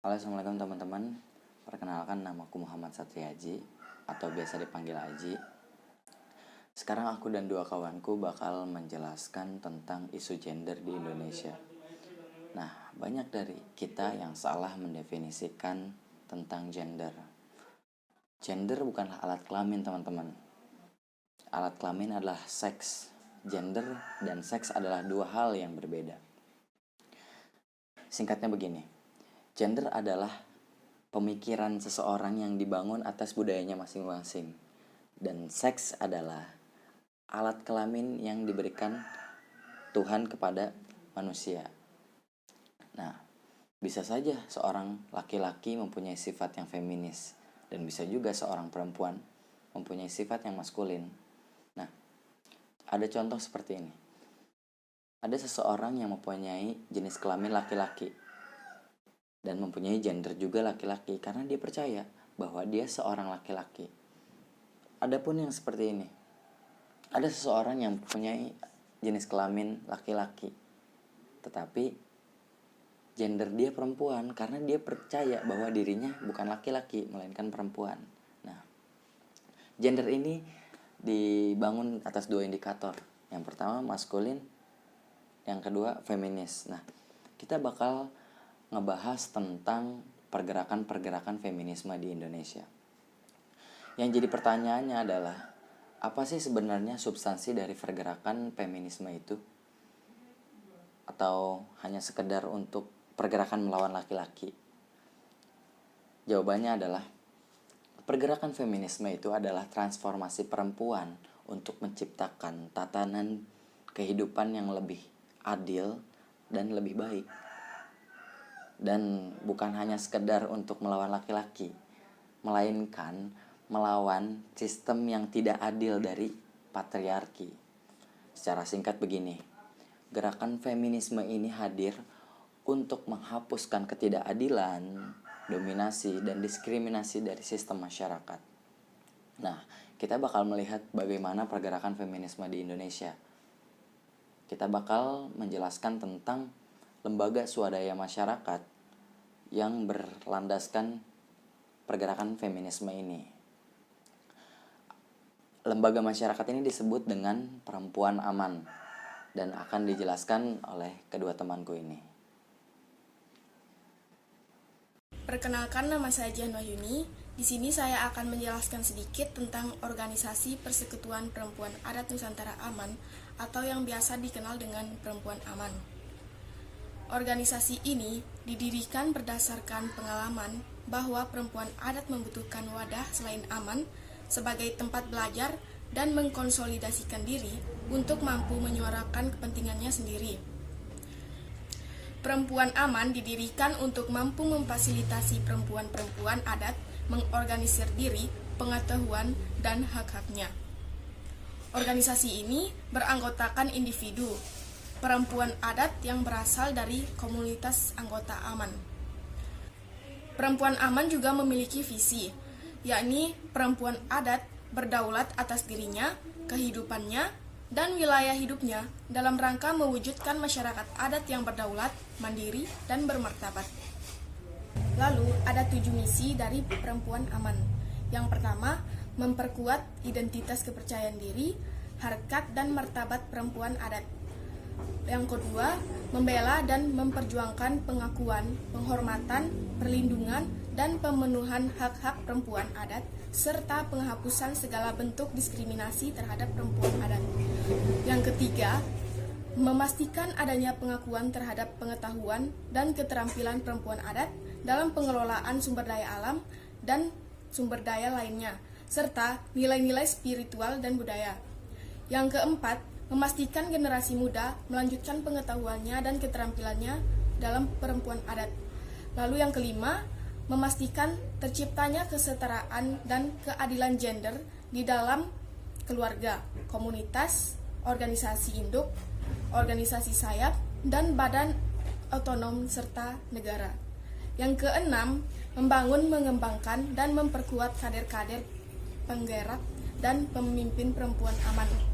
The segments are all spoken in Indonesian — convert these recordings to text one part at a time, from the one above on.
Halo, assalamualaikum teman-teman. Perkenalkan, namaku Muhammad Satriaji atau biasa dipanggil Aji. Sekarang aku dan dua kawanku bakal menjelaskan tentang isu gender di Indonesia. Nah, banyak dari kita yang salah mendefinisikan tentang gender. Gender bukanlah alat kelamin, teman-teman. Alat kelamin adalah seks. Gender dan seks adalah dua hal yang berbeda. Singkatnya begini, gender adalah pemikiran seseorang yang dibangun atas budayanya masing-masing. Dan seks adalah alat kelamin yang diberikan Tuhan kepada manusia. Nah, bisa saja seorang laki-laki mempunyai sifat yang feminis, dan bisa juga seorang perempuan mempunyai sifat yang maskulin. Nah, ada contoh seperti ini. Ada seseorang yang mempunyai jenis kelamin laki-laki dan mempunyai gender juga laki-laki karena dia percaya bahwa dia seorang laki-laki. Adapun yang seperti ini, ada seseorang yang mempunyai jenis kelamin laki-laki tetapi gender dia perempuan karena dia percaya bahwa dirinya bukan laki-laki melainkan perempuan. Nah, gender ini dibangun atas dua indikator. Yang pertama maskulin, yang kedua feminis. Nah, kita bakal ngebahas tentang pergerakan-pergerakan feminisme di Indonesia. Yang jadi pertanyaannya adalah, apa sih sebenarnya substansi dari pergerakan feminisme itu? Atau hanya sekedar untuk pergerakan melawan laki-laki? Jawabannya adalah, pergerakan feminisme itu adalah transformasi perempuan untuk menciptakan tatanan kehidupan yang lebih adil dan lebih baik. Dan bukan hanya sekedar untuk melawan laki-laki, melainkan melawan sistem yang tidak adil dari patriarki. Secara singkat begini, gerakan feminisme ini hadir untuk menghapuskan ketidakadilan, dominasi, dan diskriminasi dari sistem masyarakat. Nah, kita bakal melihat bagaimana pergerakan feminisme di Indonesia. Kita bakal menjelaskan tentang lembaga swadaya masyarakat yang berlandaskan pergerakan feminisme ini. Lembaga masyarakat ini disebut dengan Perempuan Aman dan akan dijelaskan oleh kedua temanku ini. Perkenalkan, nama saya Jihan Wahyuni. Di sini saya akan menjelaskan sedikit tentang organisasi Persekutuan Perempuan Adat Nusantara Aman atau yang biasa dikenal dengan Perempuan Aman. Organisasi ini didirikan berdasarkan pengalaman bahwa perempuan adat membutuhkan wadah selain aman sebagai tempat belajar dan mengkonsolidasikan diri untuk mampu menyuarakan kepentingannya sendiri. Perempuan Aman didirikan untuk mampu memfasilitasi perempuan-perempuan adat mengorganisir diri, pengetahuan, dan hak-haknya. Organisasi ini beranggotakan individu, perempuan adat yang berasal dari komunitas anggota Aman. Perempuan Aman juga memiliki visi, yakni perempuan adat berdaulat atas dirinya, kehidupannya, dan wilayah hidupnya dalam rangka mewujudkan masyarakat adat yang berdaulat, mandiri, dan bermartabat. Lalu, ada 7 misi dari Perempuan Aman. Yang pertama, memperkuat identitas kepercayaan diri, harkat dan martabat perempuan adat. Yang kedua, membela dan memperjuangkan pengakuan, penghormatan, perlindungan, dan pemenuhan hak-hak perempuan adat, serta penghapusan segala bentuk diskriminasi terhadap perempuan adat. Yang ketiga, memastikan adanya pengakuan terhadap pengetahuan dan keterampilan perempuan adat dalam pengelolaan sumber daya alam dan sumber daya lainnya, serta nilai-nilai spiritual dan budaya. Yang keempat, memastikan generasi muda melanjutkan pengetahuannya dan keterampilannya dalam perempuan adat. Lalu yang kelima, memastikan terciptanya kesetaraan dan keadilan gender di dalam keluarga, komunitas, organisasi induk, organisasi sayap, dan badan otonom serta negara. Yang keenam, membangun, mengembangkan, dan memperkuat kader-kader penggerak dan pemimpin perempuan aman.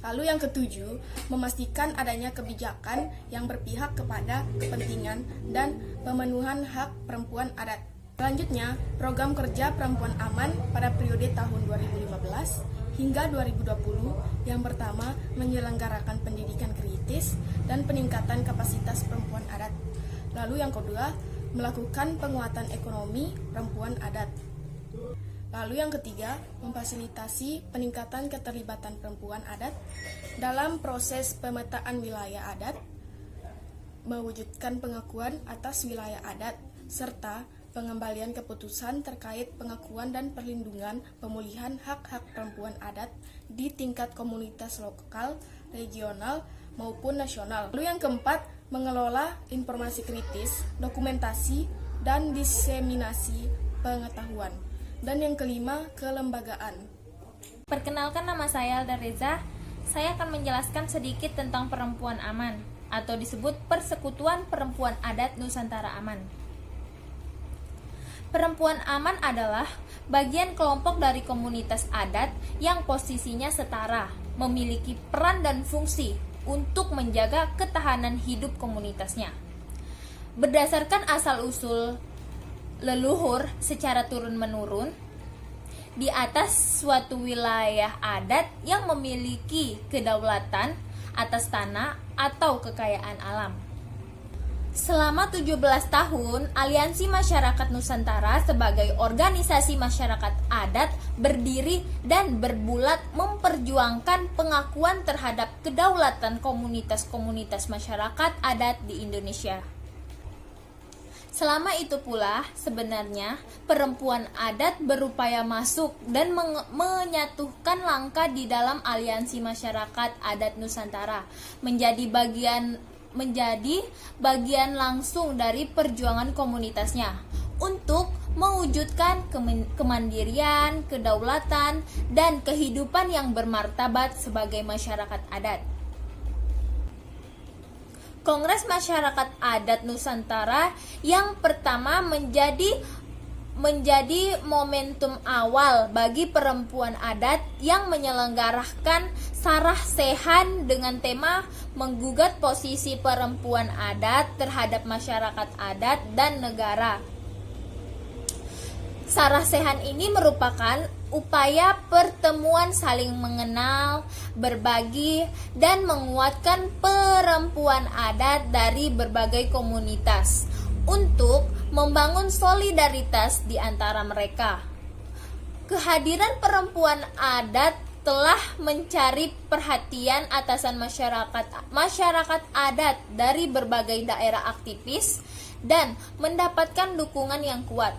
Lalu yang ketujuh, memastikan adanya kebijakan yang berpihak kepada kepentingan dan pemenuhan hak perempuan adat. Selanjutnya, program kerja perempuan aman pada periode tahun 2015 hingga 2020 yang pertama menyelenggarakan pendidikan kritis dan peningkatan kapasitas perempuan adat. Lalu yang kedua, melakukan penguatan ekonomi perempuan adat. Lalu yang ketiga, memfasilitasi peningkatan keterlibatan perempuan adat dalam proses pemetaan wilayah adat, mewujudkan pengakuan atas wilayah adat, serta pengembalian keputusan terkait pengakuan dan perlindungan pemulihan hak-hak perempuan adat di tingkat komunitas lokal, regional, maupun nasional. Lalu yang keempat, mengelola informasi kritis, dokumentasi, dan diseminasi pengetahuan. Dan yang kelima, kelembagaan. Perkenalkan, nama saya Alda Reza. Saya akan menjelaskan sedikit tentang Perempuan Aman atau disebut Persekutuan Perempuan Adat Nusantara Aman. Perempuan aman adalah bagian kelompok dari komunitas adat yang posisinya setara, memiliki peran dan fungsi untuk menjaga ketahanan hidup komunitasnya. Berdasarkan asal-usul leluhur secara turun-menurun, di atas suatu wilayah adat yang memiliki kedaulatan atas tanah atau kekayaan alam. Selama 17 tahun, Aliansi Masyarakat Nusantara sebagai organisasi masyarakat adat berdiri dan berbulat memperjuangkan pengakuan terhadap kedaulatan komunitas-komunitas masyarakat adat di Indonesia. Selama itu pula, sebenarnya perempuan adat berupaya masuk dan menyatukan langkah di dalam Aliansi Masyarakat Adat Nusantara, menjadi bagian langsung dari perjuangan komunitasnya untuk mewujudkan kemandirian, kedaulatan, dan kehidupan yang bermartabat sebagai masyarakat adat. Kongres Masyarakat Adat Nusantara yang pertama menjadi momentum awal bagi perempuan adat yang menyelenggarakan Sarah Sehan dengan tema menggugat posisi perempuan adat terhadap masyarakat adat dan negara. Sarah Sehan ini merupakan upaya pertemuan saling mengenal, berbagi, dan menguatkan perempuan adat dari berbagai komunitas untuk membangun solidaritas di antara mereka. Kehadiran perempuan adat telah mencari perhatian atasan masyarakat adat dari berbagai daerah aktivis dan mendapatkan dukungan yang kuat.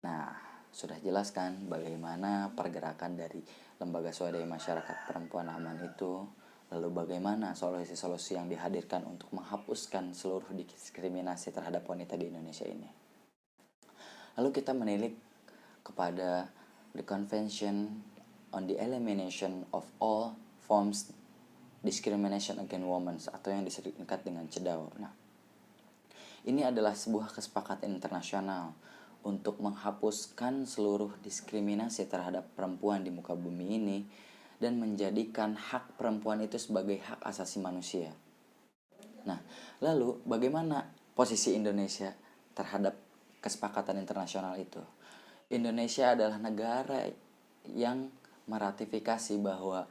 Nah, sudah jelaskan bagaimana pergerakan dari Lembaga Swadaya Masyarakat Perempuan Aman itu, lalu bagaimana solusi-solusi yang dihadirkan untuk menghapuskan seluruh diskriminasi terhadap wanita di Indonesia ini. Lalu kita menilik kepada the Convention on the Elimination of All Forms Discrimination Against Women atau yang disingkat dengan CEDAW. Nah, ini adalah sebuah kesepakatan internasional untuk menghapuskan seluruh diskriminasi terhadap perempuan di muka bumi ini dan menjadikan hak perempuan itu sebagai hak asasi manusia. Nah, lalu bagaimana posisi Indonesia terhadap kesepakatan internasional itu? Indonesia adalah negara yang meratifikasi bahwa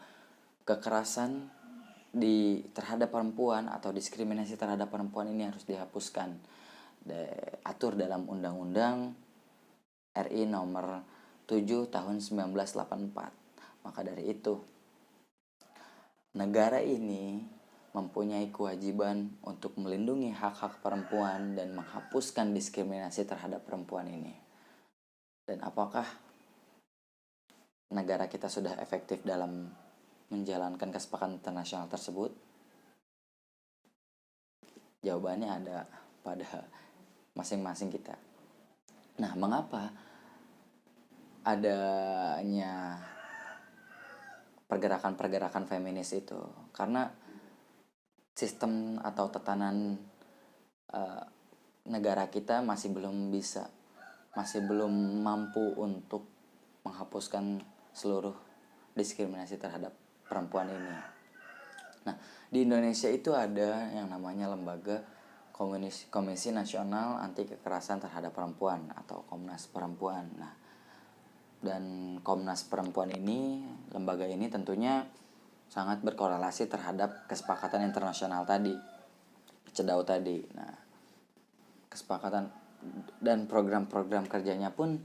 kekerasan terhadap perempuan atau diskriminasi terhadap perempuan ini harus dihapuskan. Atur dalam Undang-Undang RI nomor 7 tahun 1984. Maka dari itu, negara ini mempunyai kewajiban untuk melindungi hak-hak perempuan dan menghapuskan diskriminasi terhadap perempuan ini. Dan apakah negara kita sudah efektif dalam menjalankan kesepakatan internasional tersebut? Jawabannya ada pada masing-masing kita. Nah, mengapa adanya pergerakan-pergerakan feminis itu? Karena sistem atau tatanan negara kita masih belum mampu untuk menghapuskan seluruh diskriminasi terhadap perempuan ini. Nah, di Indonesia itu ada yang namanya lembaga Komisi Nasional Anti Kekerasan Terhadap Perempuan atau Komnas Perempuan. Nah, dan Komnas Perempuan ini, lembaga ini tentunya sangat berkorelasi terhadap kesepakatan internasional tadi, CEDAW tadi. Nah, kesepakatan dan program-program kerjanya pun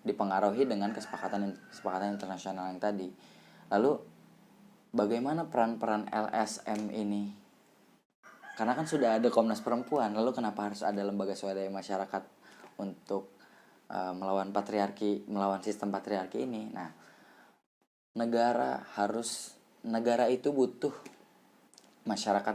dipengaruhi dengan kesepakatan internasional yang tadi. Lalu bagaimana peran-peran LSM ini? Karena kan sudah ada Komnas Perempuan, lalu kenapa harus ada lembaga swadaya masyarakat untuk melawan sistem patriarki ini? Nah, negara itu butuh masyarakat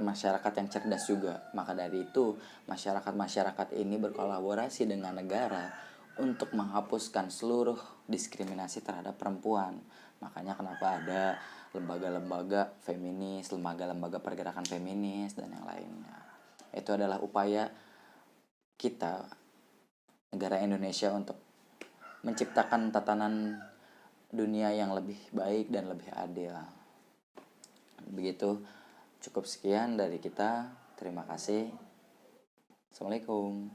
yang cerdas juga. Maka dari itu, masyarakat ini berkolaborasi dengan negara untuk menghapuskan seluruh diskriminasi terhadap perempuan. Makanya kenapa ada lembaga-lembaga feminis, lembaga-lembaga pergerakan feminis, dan yang lainnya. Itu adalah upaya kita, negara Indonesia, untuk menciptakan tatanan dunia yang lebih baik dan lebih adil. Begitu, cukup sekian dari kita. Terima kasih. Assalamualaikum.